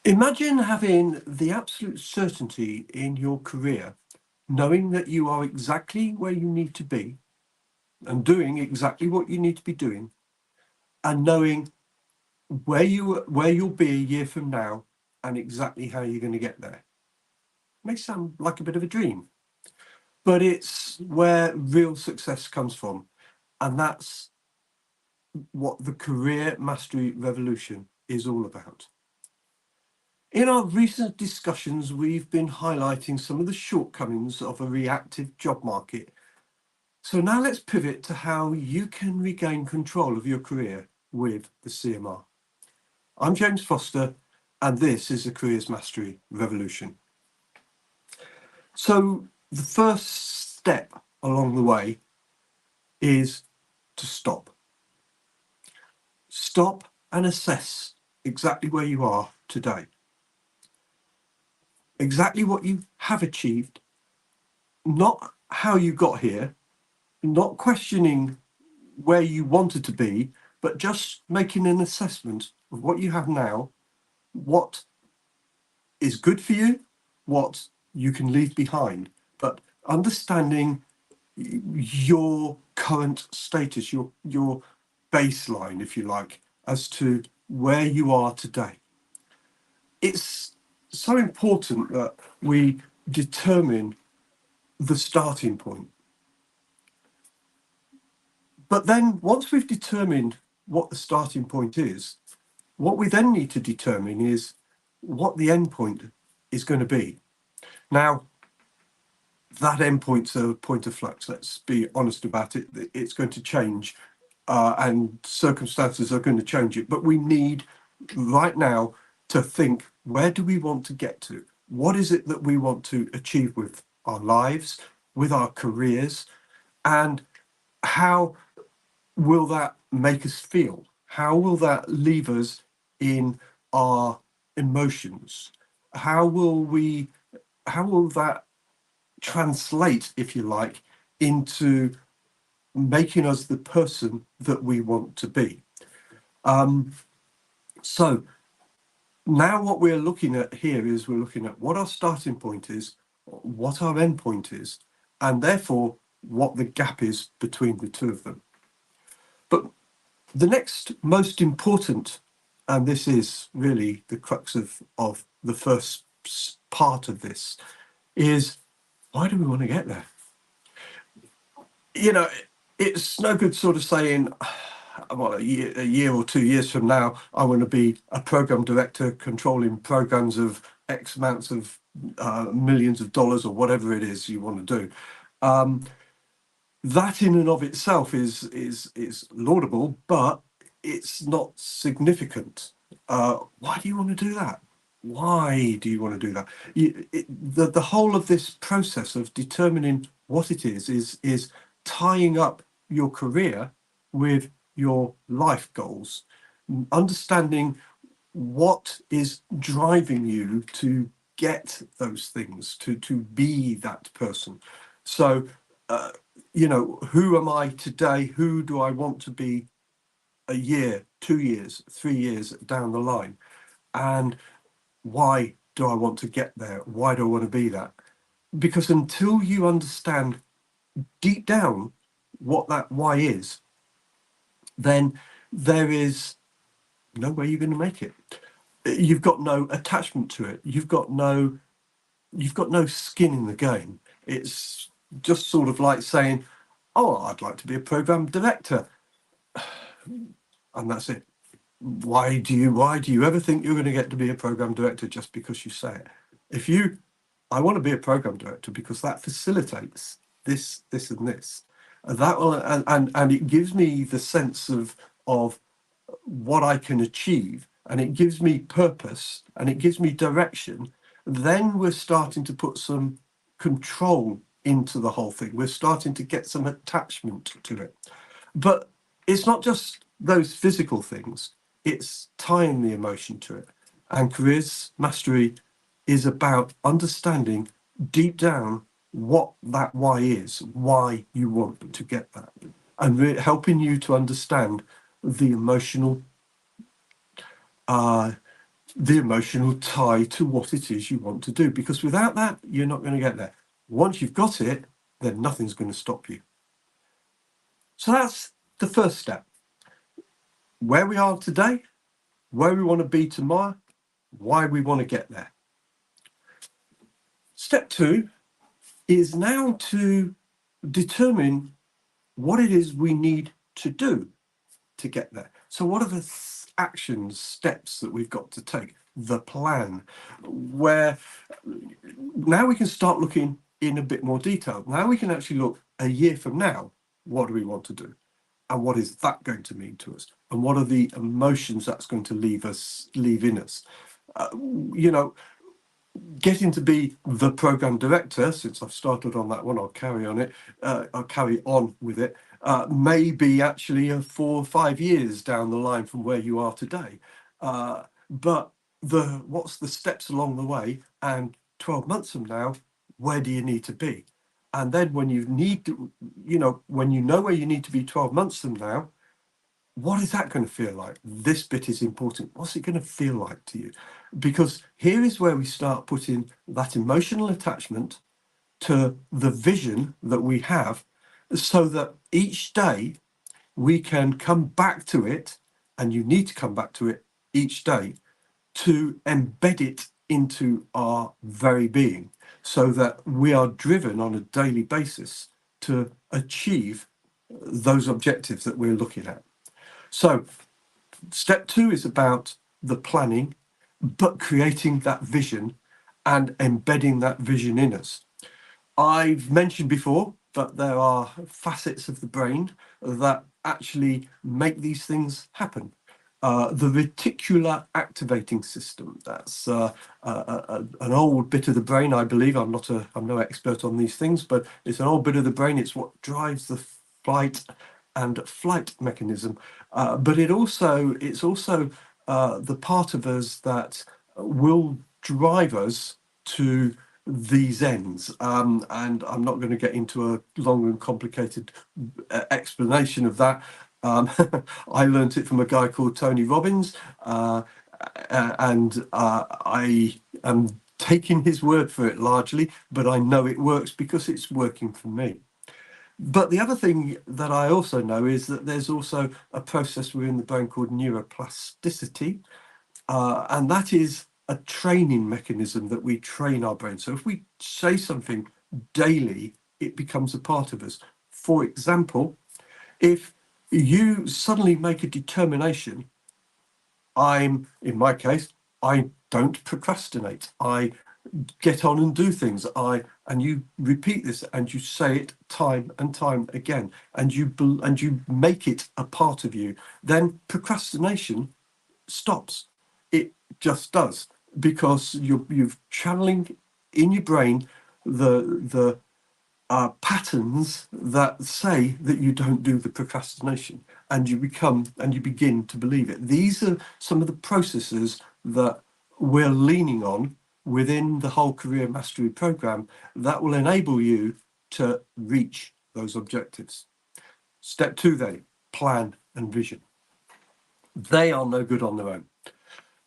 Imagine having the absolute certainty in your career, knowing that you are exactly where you need to be and doing exactly what you need to be doing, and knowing where you'll be a year from now and exactly how you're going to get there. May sound like a bit of a dream, but it's where real success comes from, and that's what the career mastery revolution is all about. In our recent discussions, we've been highlighting some of the shortcomings of a reactive job market. So now let's pivot to how you can regain control of your career with the CMR. I'm James Foster, and this is the Careers Mastery Revolution. So the first step along the way is to stop. Stop and assess exactly where you are today. Exactly what you have achieved, not how you got here, not questioning where you wanted to be, but just making an assessment of what you have now, what is good for you, what you can leave behind, but understanding your current status, your baseline, if you like, as to where you are today. It's so important that we determine the starting point. But then once we've determined what the starting point is, what we then need to determine is what the end point is going to be. Now, that endpoint's a point of flux. Let's be honest about it. It's going to change, and circumstances are going to change it. But we need right now to think, where do we want to get to? What is it that we want to achieve with our lives, with our careers, and how will that make us feel? How will that leave us in our emotions? How will that translate, if you like, into making us the person that we want to be? So now what we're looking at here is we're looking at what our starting point is, what our end point is, and therefore what the gap is between the two of them. But the next most important, and this is really the crux of the first part of this, is why do we want to get there? You know, it's no good sort of saying, well, a year or 2 years from now, I want to be a program director controlling programs of X amounts of millions of dollars or whatever it is you want to do. That in and of itself is laudable, but it's not significant. Why do you want to do that? Why do you want to do that? The whole of this process of determining what it is tying up your career with your life goals, understanding what is driving you to get those things, to be that person. So, who am I today? Who do I want to be a year, 2 years, 3 years down the line? And why do I want to get there? Why do I want to be that? Because until you understand deep down what that why is, then there is no way you're going to make it. You've got no attachment to it. You've got no skin in the game. It's just sort of like saying, oh, I'd like to be a program director, and that's it. Why do you ever think you're going to get to be a program director just because you say it? I want to be a program director because that facilitates this, and this. That will, and it gives me the sense of what I can achieve, and it gives me purpose, and it gives me direction. Then we're starting to put some control into the whole thing. We're starting to get some attachment to it. But it's not just those physical things, it's tying the emotion to it. And careers mastery is about understanding deep down what that why is, why you want to get that, and helping you to understand the emotional the emotional tie to what it is you want to do, because without that, you're not going to get there. Once you've got it, then nothing's going to stop you. So that's the first step. Where we are today, where we want to be tomorrow, why we want to get there. Step two is now to determine what it is we need to do to get there. So what are the actions, steps that we've got to take? The plan, where now we can start looking in a bit more detail. Now we can actually look a year from now, what do we want to do? And what is that going to mean to us? And what are the emotions that's going to leave in us? You know, getting to be the program director, since I've started on that one, I'll carry on it. I'll carry on with it. Maybe actually 4 or 5 years down the line from where you are today. But what's the steps along the way? And 12 months from now, where do you need to be? And then when you need to, when you know where you need to be 12 months from now, what is that going to feel like? This bit is important. What's it going to feel like to you? Because here is where we start putting that emotional attachment to the vision that we have, so that each day we can come back to it, and you need to come back to it each day to embed it into our very being, so that we are driven on a daily basis to achieve those objectives that we're looking at. So step two is about the planning, but creating that vision and embedding that vision in us. I've mentioned before that there are facets of the brain that actually make these things happen. The reticular activating system, that's an old bit of the brain, I believe. I'm no expert on these things, but it's an old bit of the brain. It's what drives the flight and flight mechanism. But it's also the part of us that will drive us to these ends. And I'm not going to get into a long and complicated explanation of that. I learnt it from a guy called Tony Robbins, and I am taking his word for it largely, but I know it works because it's working for me. But the other thing that I also know is that there's also a process within the brain called neuroplasticity, and that is a training mechanism that we train our brain. So if we say something daily, it becomes a part of us. For example, if you suddenly make a determination, in my case, I don't procrastinate. I get on and do things. And you repeat this and you say it time and time again, and you make it a part of you. Then procrastination stops. It just does, because you've channeling in your brain the patterns that say that you don't do the procrastination, and you begin to believe it. These are some of the processes that we're leaning on within the whole career mastery program that will enable you to reach those objectives. Step two then, plan and vision. They are no good on their own.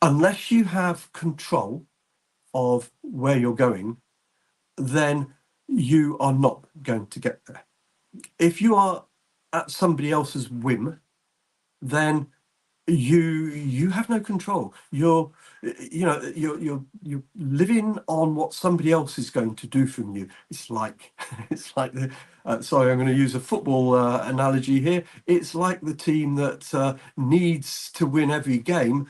Unless you have control of where you're going, then you are not going to get there. If you are at somebody else's whim, then you have no control. You're living on what somebody else is going to do from you. It's like the sorry, I'm going to use a football analogy here. It's like the team that needs to win every game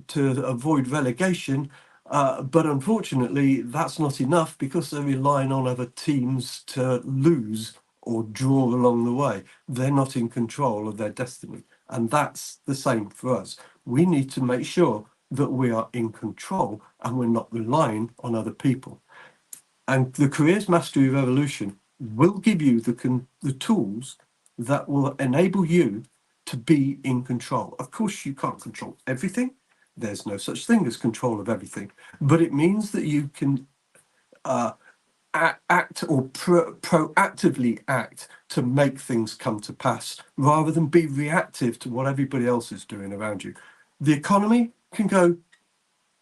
to avoid relegation. But unfortunately, that's not enough, because they're relying on other teams to lose or draw along the way. They're not in control of their destiny. And that's the same for us. We need to make sure that we are in control and we're not relying on other people. And the Careers Mastery Revolution will give you the tools that will enable you to be in control. Of course, you can't control everything. There's no such thing as control of everything. But it means that you can act or proactively act to make things come to pass, rather than be reactive to what everybody else is doing around you. The economy can go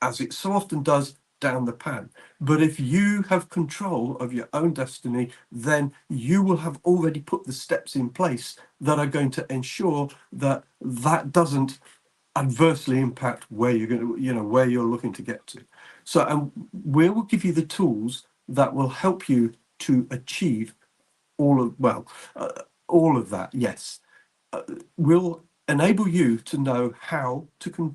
as it so often does, down the pan. But if you have control of your own destiny, then you will have already put the steps in place that are going to ensure that that doesn't adversely impact where you're going to, where you're looking to get to. So, and we will give you the tools that will help you to achieve all of that. Yes, will enable you to know how to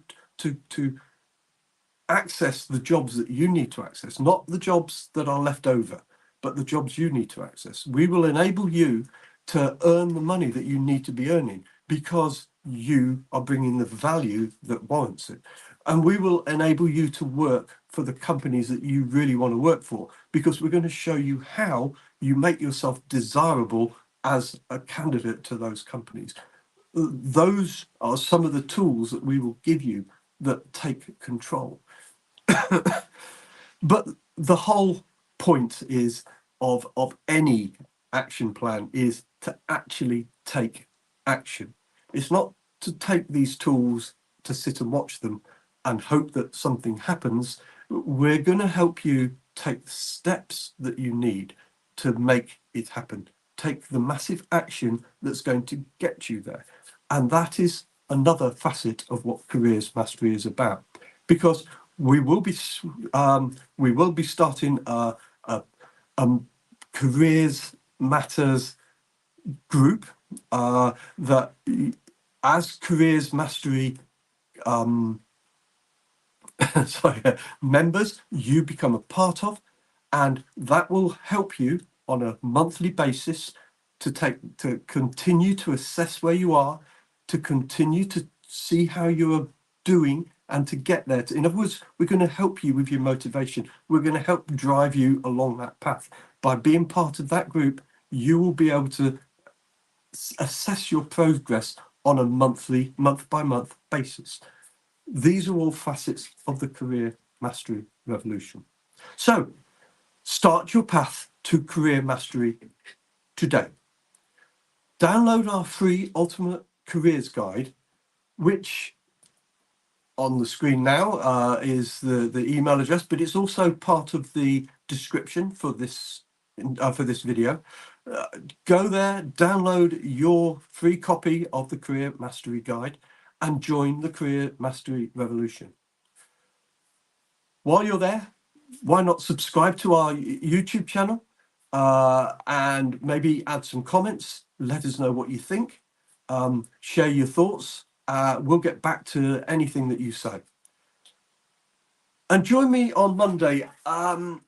access the jobs that you need to access, not the jobs that are left over, but the jobs you need to access. We will enable you to earn the money that you need to be earning because you are bringing the value that warrants it. And we will enable you to work for the companies that you really want to work for, because we're going to show you how you make yourself desirable as a candidate to those companies. Those are some of the tools that we will give you that take control. But the whole point is of any action plan is to actually take action. It's not to take these tools to sit and watch them and hope that something happens. We're going to help you take the steps that you need to make it happen. Take the massive action that's going to get you there. And that is another facet of what Careers Mastery is about. Because we will be starting a Careers Matters group that, as Careers Mastery members, you become a part of, and that will help you on a monthly basis to continue to assess where you are, to continue to see how you are doing, and to get there. In other words, we're going to help you with your motivation. We're going to help drive you along that path. By being part of that group, you will be able to assess your progress on a month by month basis. These are all facets of the Career Mastery Revolution. So, start your path to Career Mastery today. Download our free Ultimate Careers Guide, which on the screen now is the email address, but it's also part of the description for this video. Go there, download your free copy of the Career Mastery Guide, and join the Career Mastery Revolution. While you're there, why not subscribe to our YouTube channel and maybe add some comments? Let us know what you think. Share your thoughts. We'll get back to anything that you say. And join me on Monday. Not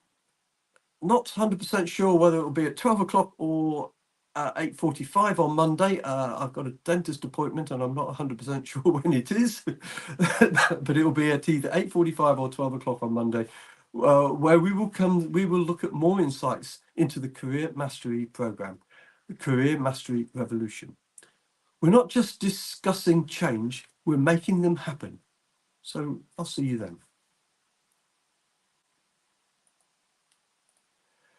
100% sure whether it will be at 12 o'clock or 8:45 on Monday. I've got a dentist appointment and I'm not 100% sure when it is, but it will be at either 8:45 or 12 o'clock on Monday, where we will look at more insights into the Career Mastery Program, the Career Mastery Revolution. We're not just discussing change, we're making them happen. So I'll see you then.